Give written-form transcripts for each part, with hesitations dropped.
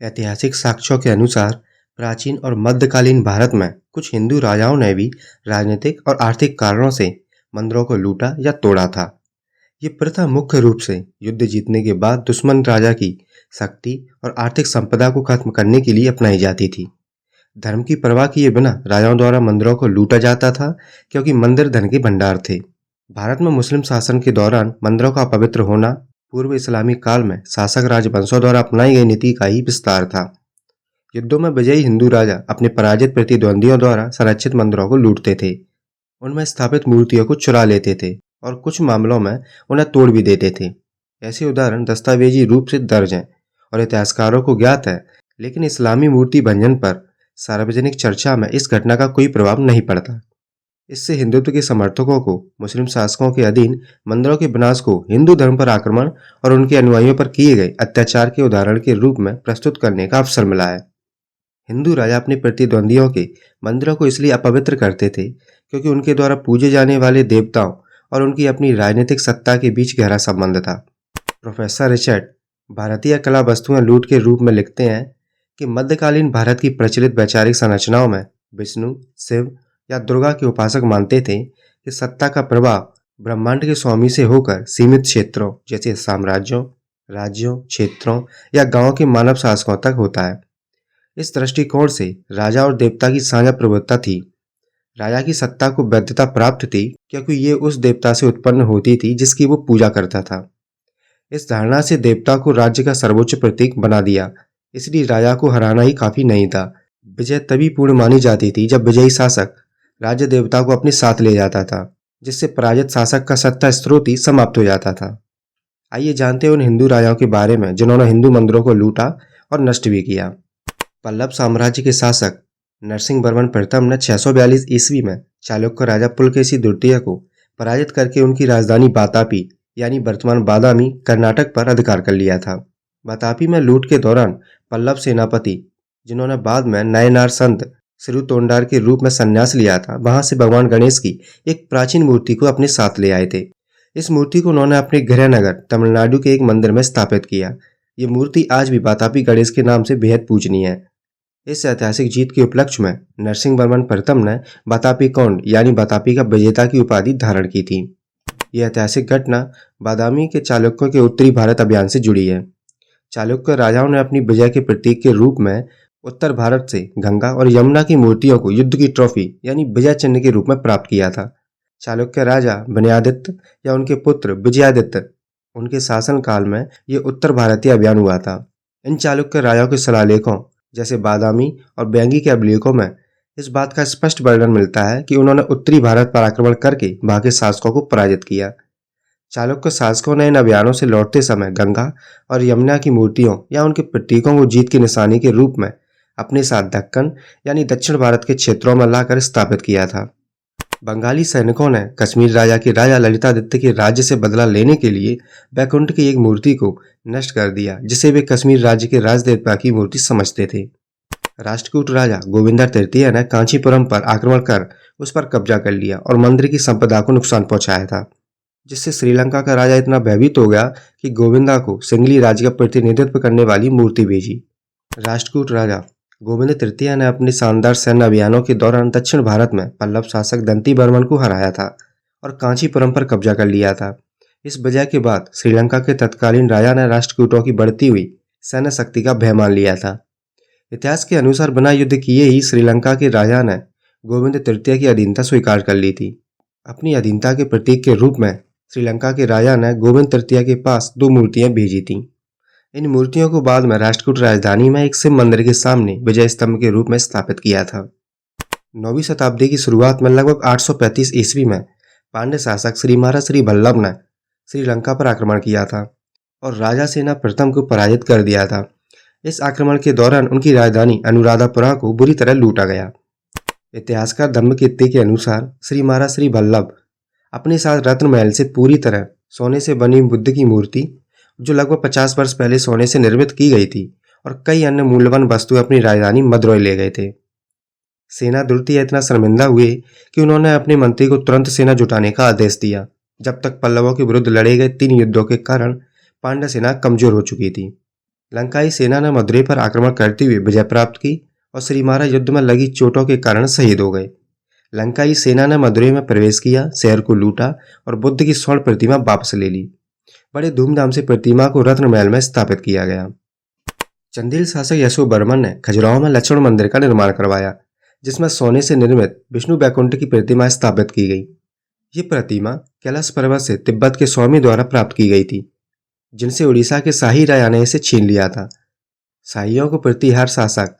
ऐतिहासिक साक्ष्यों के अनुसार प्राचीन और मध्यकालीन भारत में कुछ हिंदू राजाओं ने भी राजनीतिक और आर्थिक कारणों से मंदिरों को लूटा या तोड़ा था। ये प्रथा मुख्य रूप से युद्ध जीतने के बाद दुश्मन राजा की शक्ति और आर्थिक संपदा को खत्म करने के लिए अपनाई जाती थी। धर्म की परवाह किए बिना राजाओं द्वारा मंदिरों को लूटा जाता था, क्योंकि मंदिर धन के भंडार थे। भारत में मुस्लिम शासन के दौरान मंदिरों का अपवित्र होना पूर्व इस्लामी काल में शासक राजवंशों द्वारा अपनाई गई नीति का ही विस्तार था। युद्धों में विजयी हिंदू राजा अपने पराजित प्रतिद्वंदियों द्वारा संरक्षित मंदिरों को लूटते थे, उनमें स्थापित मूर्तियों को चुरा लेते थे और कुछ मामलों में उन्हें तोड़ भी देते थे। ऐसे उदाहरण दस्तावेजी रूप से दर्ज हैं और इतिहासकारों को ज्ञात है, लेकिन इस्लामी मूर्ति भंजन पर सार्वजनिक चर्चा में इस घटना का कोई प्रभाव नहीं पड़ता। इससे हिंदुत्व के समर्थकों को मुस्लिम शासकों के अधीन मंदिरों के विनाश को हिंदू धर्म पर आक्रमण और उनके अनुयायियों पर किए गए अत्याचार के उदाहरण के रूप में प्रस्तुत करने का अवसर मिला है। हिंदू राजा अपने प्रतिद्वंदियों के मंदिरों को इसलिए अपवित्र करते थे क्योंकि उनके द्वारा पूजे जाने वाले देवताओं और उनकी अपनी राजनीतिक सत्ता के बीच गहरा संबंध था। प्रोफेसर रिचर्ड भारतीय कला वस्तुएं लूट के रूप में लिखते हैं कि मध्यकालीन भारत की प्रचलित वैचारिक संरचनाओं में विष्णु, शिव या दुर्गा के उपासक मानते थे कि सत्ता का प्रभाव ब्रह्मांड के स्वामी से होकर सीमित क्षेत्रों जैसे साम्राज्यों, राज्यों, क्षेत्रों या गांवों के मानव शासकों तक होता है। इस दृष्टिकोण से राजा और देवता की साझा प्रभुत्ता थी। राजा की सत्ता को वैधता प्राप्त थी क्योंकि ये उस देवता से उत्पन्न होती थी जिसकी वो पूजा करता था। इस धारणा से देवता को राज्य का सर्वोच्च प्रतीक बना दिया, इसलिए राजा को हराना ही काफी नहीं था। विजय तभी पूर्ण मानी जाती थी जब विजयी शासक राज्य देवता को अपने साथ ले जाता था, जिससे पराजित शासक का सत्ता स्रोत ही समाप्त हो जाता था। आइए जानते हैं उन हिंदू राजाओं के बारे में जिन्होंने हिंदू मंदिरों को लूटा और नष्ट भी किया। पल्लव साम्राज्य के शासक नरसिंह वर्मन प्रथम ने 642 ईस्वी में चालुक्य राजा पुलकेशी द्वितीय को पराजित करके उनकी राजधानी बातापी यानी वर्तमान बादामी कर्नाटक पर अधिकार कर लिया था। बातापी में लूट के दौरान पल्लव सेनापति, जिन्होंने बाद में नयनार संत सिरुतोंडार के रूप में संन्यास लिया था, वहां से भगवान गणेश की एक प्राचीन मूर्ति को अपने साथ ले आए थे। इस मूर्ति को उन्होंने अपने गृहनगर तमिलनाडु के एक मंदिर में स्थापित किया। ये मूर्ति आज भी बातापी गणेश के नाम से बेहद पूजनीय है। इस ऐतिहासिक जीत के उपलक्ष्य में नरसिंह वर्मन प्रथम ने बातापी कौंड यानी बातापी का विजेता की उपाधि धारण की थी। यह ऐतिहासिक घटना बादामी के चालुक्यों के उत्तरी भारत अभियान से जुड़ी है। चालुक्य राजाओं ने अपनी विजय के प्रतीक के रूप में उत्तर भारत से गंगा और यमुना की मूर्तियों को युद्ध की ट्रॉफी यानी विजय चिन्ह के रूप में प्राप्त किया था। चालुक्य राजा विनयादित्य या उनके पुत्र विजयादित्य, उनके शासन काल में ये उत्तर भारतीय अभियान हुआ था। इन चालुक्य राजाओं के शिलालेखों जैसे बादामी और बैंगी के अभिलेखों में इस बात का स्पष्ट वर्णन मिलता है कि उन्होंने उत्तरी भारत पर आक्रमण करके वहां के शासकों को पराजित किया। चालुक्य शासकों ने इन अभियानों से लौटते समय गंगा और यमुना की मूर्तियों या उनके प्रतीकों को जीत की निशानी के रूप में अपने साथ दक्कन यानी दक्षिण भारत के क्षेत्रों में लाकर स्थापित किया था। बंगाली सैनिकों ने कश्मीर राजा के राजा ललितादित्य के राज्य से बदला लेने के लिए बैकुंठ की एक मूर्ति को नष्ट कर दिया, जिसे वे कश्मीर राज्य के राजदेवता की मूर्ति समझते थे। राष्ट्रकूट राजा गोविंदा तृतीय ने कांचीपुरम पर आक्रमण कर उस पर कब्जा कर लिया और मंदिर की संपदा को नुकसान पहुंचाया था, जिससे श्रीलंका का राजा इतना भयभीत हो गया कि गोविंदा को सिंगली राज्य का प्रतिनिधित्व करने वाली मूर्ति भेजी। राष्ट्रकूट राजा गोविंद तृतीय ने अपने शानदार सैन्य अभियानों के दौरान दक्षिण भारत में पल्लव शासक दंती बर्मन को हराया था और कांचीपुरम पर कब्जा कर लिया था। इस विजय के बाद श्रीलंका के तत्कालीन राजा ने राष्ट्रकूटों की बढ़ती हुई सैन्य शक्ति का भय मान लिया था। इतिहास के अनुसार बिना युद्ध किए ही श्रीलंका के राजा ने गोविंद तृतीय की अधीनता स्वीकार कर ली थी। अपनी अधीनता के प्रतीक के रूप में श्रीलंका के राजा ने गोविंद तृतीय के पास 2 मूर्तियां भेजी थीं। इन मूर्तियों को बाद में राष्ट्रकूट राजधानी में एक शिव मंदिर के सामने विजय स्तंभ के रूप में स्थापित किया था। 9वीं शताब्दी की शुरुआत में लगभग 835 ईस्वी में पांड्य शासक श्रीमारा श्री वल्लभ ने श्रीलंका पर आक्रमण किया था और राजा सेना प्रथम को पराजित कर दिया था। इस आक्रमण के दौरान उनकी राजधानी अनुराधापुरा को बुरी तरह लूटा गया। इतिहासकार धम्मकीर्ति के अनुसार श्रीमारा श्री वल्लभ अपने साथ रत्न महल से पूरी तरह सोने से बनी बुद्ध की मूर्ति, जो लगभग 50 वर्ष पहले सोने से निर्मित की गई थी, और कई अन्य मूल्यवान वस्तुएं अपनी राजधानी मदुरै ले गए थे। सेना द्वितीय इतना शर्मिंदा हुए कि उन्होंने अपने मंत्री को तुरंत सेना जुटाने का आदेश दिया। जब तक पल्लवों के विरुद्ध लड़े गए 3 युद्धों के कारण पांड्य सेना कमजोर हो चुकी थी। लंकाई सेना ने मदुरै पर आक्रमण करते हुए विजय प्राप्त की और श्रीमारा युद्ध में लगी चोटों के कारण शहीद हो गए। लंकाई सेना ने मदुरै में प्रवेश किया, शहर को लूटा और बुद्ध की स्वर्ण प्रतिमा वापस ले ली। बड़े धूमधाम से प्रतिमा को रत्न महल में स्थापित किया गया। चंदेल शासक यशोवर्मन ने खजुराहो में लक्ष्मण मंदिर का निर्माण करवाया, जिसमें सोने से निर्मित विष्णु वैकुंठ की प्रतिमा स्थापित की गई। ये प्रतिमा कैलाश पर्वत से तिब्बत के स्वामी द्वारा प्राप्त की गई थी, जिनसे उड़ीसा के शाही राजा ने इसे छीन लिया था। शाहियों को प्रतिहार शासक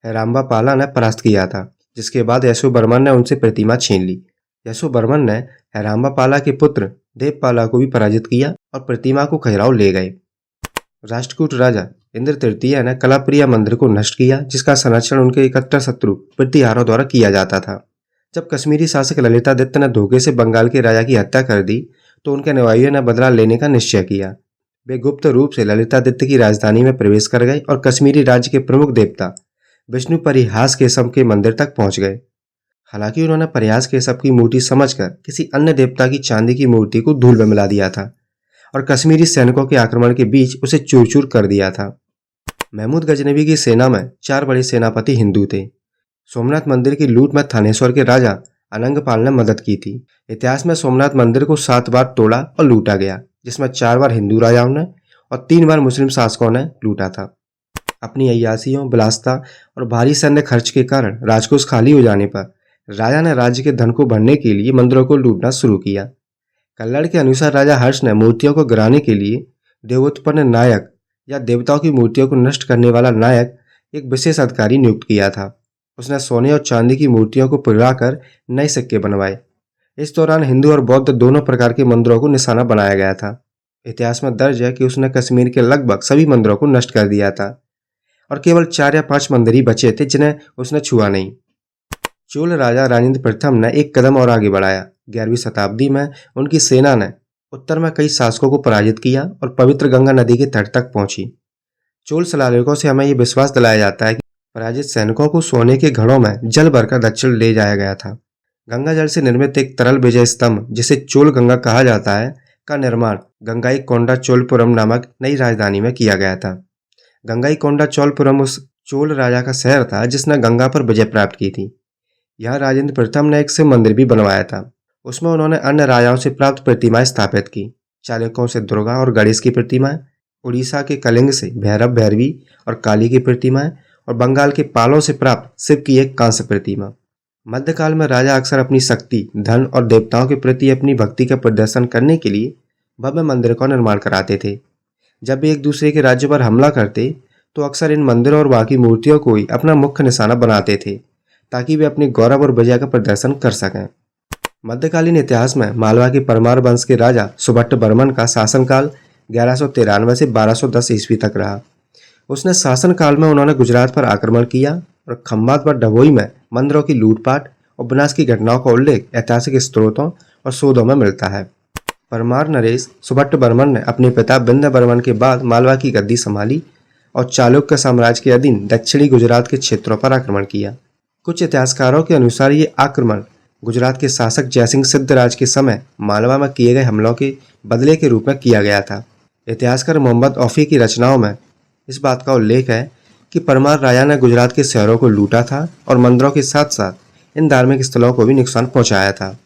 हेराम्बा पाला ने परास्त किया था, जिसके बाद यशोवर्मन ने उनसे प्रतिमा छीन ली। यशोवर्मन ने हेराम्बा पाला के पुत्र देवपाला को भी पराजित किया और प्रतिमा को खजुराहो ले गए। राष्ट्रकूट राजा इंद्र तृतीय ने कलाप्रिया मंदिर को नष्ट किया, जिसका संरक्षण उनके कट्टर शत्रु प्रतिहारों द्वारा किया जाता था। जब कश्मीरी शासक ललितादित्य ने धोखे से बंगाल के राजा की हत्या कर दी, तो उनके अनुयायियों ने बदला लेने का निश्चय किया। वे गुप्त रूप से ललितादित्य की राजधानी में प्रवेश कर गए और कश्मीरी राज्य के प्रमुख देवता विष्णु परिहास केशव के मंदिर तक पहुंच गए। हालांकि उन्होंने परिहास केशव की मूर्ति समझकर किसी अन्य देवता की चांदी की मूर्ति को धूल में मिला दिया था और कश्मीरी सैनिकों के आक्रमण के बीच उसे चूर चूर कर दिया था। महमूद गजनबी की सेना में 4 बड़े सेनापति हिंदू थे। सोमनाथ मंदिर की लूट में थानेश्वर के राजा अनंगपाल ने मदद की थी। इतिहास में सोमनाथ मंदिर को 7 बार तोड़ा और लूटा गया, जिसमें 4 बार हिंदू राजाओं ने और 3 बार मुस्लिम शासकों ने लूटा था। अपनी अय्यासियों, विलासिता और भारी सैन्य खर्च के कारण राजकोष खाली हो जाने पर राजा ने राज्य के धन को भरने के लिए मंदिरों को लूटना शुरू किया। कल्लड़ के अनुसार राजा हर्ष ने मूर्तियों को गिराने के लिए देवोत्पन्न नायक या देवताओं की मूर्तियों को नष्ट करने वाला नायक एक विशेष अधिकारी नियुक्त किया था। उसने सोने और चांदी की मूर्तियों को पिघलाकर नए सिक्के बनवाए। इस दौरान हिंदू और बौद्ध दोनों प्रकार के मंदिरों को निशाना बनाया गया था। इतिहास में दर्ज है कि उसने कश्मीर के लगभग सभी मंदिरों को नष्ट कर दिया था और केवल 4 या 5 मंदिर ही बचे थे जिन्हें उसने छुआ नहीं। चोल राजा राजेंद्र प्रथम ने एक कदम और आगे बढ़ाया। 11वीं शताब्दी में उनकी सेना ने उत्तर में कई शासकों को पराजित किया और पवित्र गंगा नदी के तट तक पहुंची। चोल शिलालेखों से हमें यह विश्वास दिलाया जाता है कि पराजित सैनिकों को सोने के घड़ों में जल भरकर दक्षिण ले जाया गया था। गंगा जल से निर्मित एक तरल विजय स्तंभ, जिसे चोल गंगा कहा जाता है, का निर्माण गंगाईकोंडा चोलपुरम नामक नई राजधानी में किया गया था। गंगाईकोंडा चोलपुरम उस चोल राजा का शहर था जिसने गंगा पर विजय प्राप्त की थी। यहाँ राजेंद्र प्रथम ने एक शिव मंदिर भी बनवाया था। उसमें उन्होंने अन्य राजाओं से प्राप्त प्रतिमाएं स्थापित की। चालुक्यों से दुर्गा और गणेश की प्रतिमाएं, उड़ीसा के कलिंग से भैरव भैरवी और काली की प्रतिमाएं और बंगाल के पालों से प्राप्त शिव की एक कांस्य प्रतिमा। मध्यकाल में राजा अक्सर अपनी शक्ति, धन और देवताओं के प्रति अपनी भक्ति का प्रदर्शन करने के लिए भव्य मंदिरों का निर्माण कराते थे। जब वे एक दूसरे के राज्य पर हमला करते तो अक्सर इन मंदिरों और बाकी मूर्तियों को ही अपना मुख्य निशाना बनाते थे, ताकि वे अपनी गौरव और विजय का प्रदर्शन कर सकें। मध्यकालीन इतिहास में मालवा के परमार वंश के राजा सुभट्ट बर्मन का शासनकाल 1193 से 1210 ईस्वी तक रहा। उसने शासनकाल में उन्होंने गुजरात पर आक्रमण किया और खंभात व डभोई में मंदिरों की लूटपाट और विनाश की घटनाओं का उल्लेख ऐतिहासिक स्त्रोतों और शोधों में मिलता है। परमार नरेश सुभट्ट बर्मन ने अपने पिता विंध्य बर्मन के बाद मालवा की गद्दी संभाली और चालुक्य साम्राज्य के अधीन दक्षिणी गुजरात के क्षेत्रों पर आक्रमण किया। कुछ इतिहासकारों के अनुसार ये आक्रमण गुजरात के शासक जयसिंह सिद्धराज के समय मालवा में किए गए हमलों के बदले के रूप में किया गया था। इतिहासकार मोहम्मद औफी की रचनाओं में इस बात का उल्लेख है कि परमार राजा ने गुजरात के शहरों को लूटा था और मंदिरों के साथ साथ इन धार्मिक स्थलों को भी नुकसान पहुंचाया था।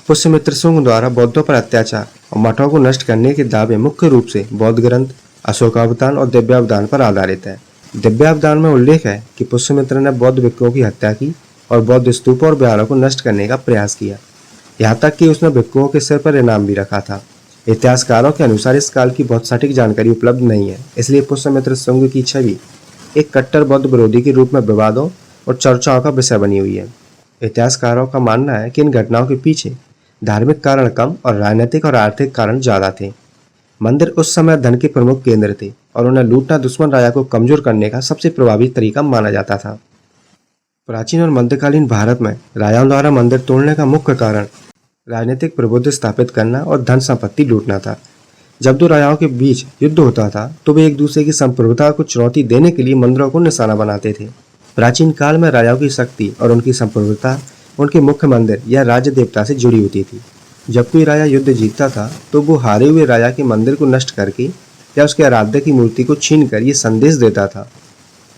पुष्यमित्र शुंग द्वारा बौद्धों पर अत्याचार और मठों को नष्ट करने के दावे मुख्य रूप से बौद्ध ग्रंथ, अशोकावतान और दिव्यावदान पर आधारित है। दिव्यावदान में उल्लेख है कि पुष्यमित्र ने बौद्ध भिक्षुओं की हत्या की और बौद्ध स्तूपों और विहारों को नष्ट करने का प्रयास किया। यहाँ तक कि उसने भिक्षुओं के सिर पर इनाम भी रखा था। इतिहासकारों के अनुसार इस काल की बहुत सटीक जानकारी उपलब्ध नहीं है, इसलिए पुष्यमित्र शुंग की छवि एक कट्टर बौद्ध विरोधी के रूप में विवादों और चर्चाओं का विषय बनी हुई है। इतिहासकारों का मानना है कि इन घटनाओं के पीछे धार्मिक कारण कम और राजनीतिक और आर्थिक कारण ज्यादा थे। मंदिर उस समय धन के प्रमुख केंद्र थे और उन्हें लूटना दुश्मन राजा को कमजोर करने का सबसे प्रभावी तरीका माना जाता था। प्राचीन और मध्यकालीन भारत में राजाओं द्वारा मंदिर तोड़ने का मुख्य कारण राजनीतिक प्रभुत्व स्थापित करना और धन संपत्ति लूटना था। जब दो राजाओं के बीच युद्ध होता था तो वे एक दूसरे की संप्रभुता को चुनौती देने के लिए मंदिरों को निशाना बनाते थे। प्राचीन काल में राजाओं की शक्ति और उनकी संप्रभुता उनके मुख्य मंदिर या राज्य देवता से जुड़ी होती थी। जब कोई राजा युद्ध जीतता था तो वो हारे हुए राजा के मंदिर को नष्ट करके या उसके आराध्य की मूर्ति को छीनकर ये संदेश देता था।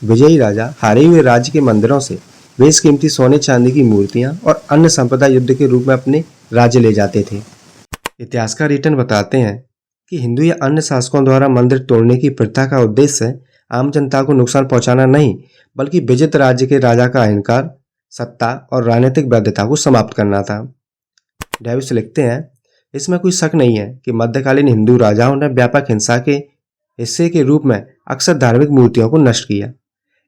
विजयी राजा हारे हुए राज्य के मंदिरों से बेशकीमती सोने चांदी की मूर्तियां और अन्य संपदा युद्ध के रूप में अपने राज्य ले जाते थे। इतिहासकार रिटन बताते हैं कि हिंदू या अन्य शासकों द्वारा मंदिर तोड़ने की प्रथा का उद्देश्य आम जनता को नुकसान पहुंचाना नहीं, बल्कि विजित राज्य के राजा का अहंकार, सत्ता और राजनीतिक वैधता को समाप्त करना था। डेविस लिखते हैं, इसमें कोई शक नहीं है कि मध्यकालीन हिंदू राजाओं ने व्यापक हिंसा के हिस्से के रूप में अक्सर धार्मिक मूर्तियों को नष्ट किया।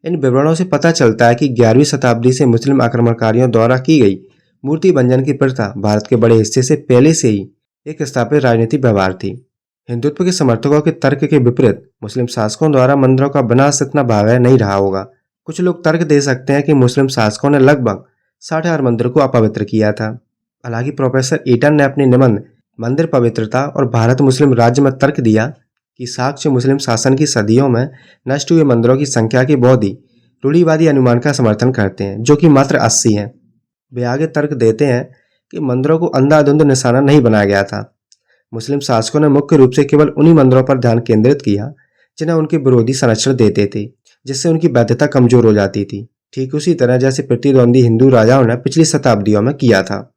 इन विवरणों से पता चलता है कि 11वीं शताब्दी से मुस्लिम आक्रमणकारियों द्वारा की गई मूर्ति भंजन की प्रथा भारत के बड़े हिस्से से पहले से ही एक स्थापित राजनीतिक व्यवहार थी। हिंदुत्व के समर्थकों के तर्क के विपरीत मुस्लिम शासकों द्वारा मंदिरों का विनाश इतना भयावह नहीं रहा होगा। कुछ लोग तर्क दे सकते हैं कि मुस्लिम शासकों ने लगभग 60,000 मंदिर को अपवित्र किया था। हालांकि प्रोफेसर ईटन ने अपने निबंध मंदिर पवित्रता और भारत मुस्लिम राज्य में तर्क दिया कि साक्ष्य मुस्लिम शासन की सदियों में नष्ट हुए मंदिरों की संख्या के बहुत ही रूढ़िवादी अनुमान का समर्थन करते हैं, जो कि मात्र 80 हैं। वे आगे तर्क देते हैं कि मंदिरों को अंधाधुंध निशाना नहीं बनाया गया था। मुस्लिम शासकों ने मुख्य रूप से केवल उन्हीं मंदिरों पर ध्यान केंद्रित किया जिन्हें उनके विरोधी संरक्षण देते थे, जिससे उनकी वैधता कमजोर हो जाती थी, ठीक उसी तरह जैसे प्रतिद्वंदी हिंदू राजाओं ने पिछली शताब्दियों में किया था।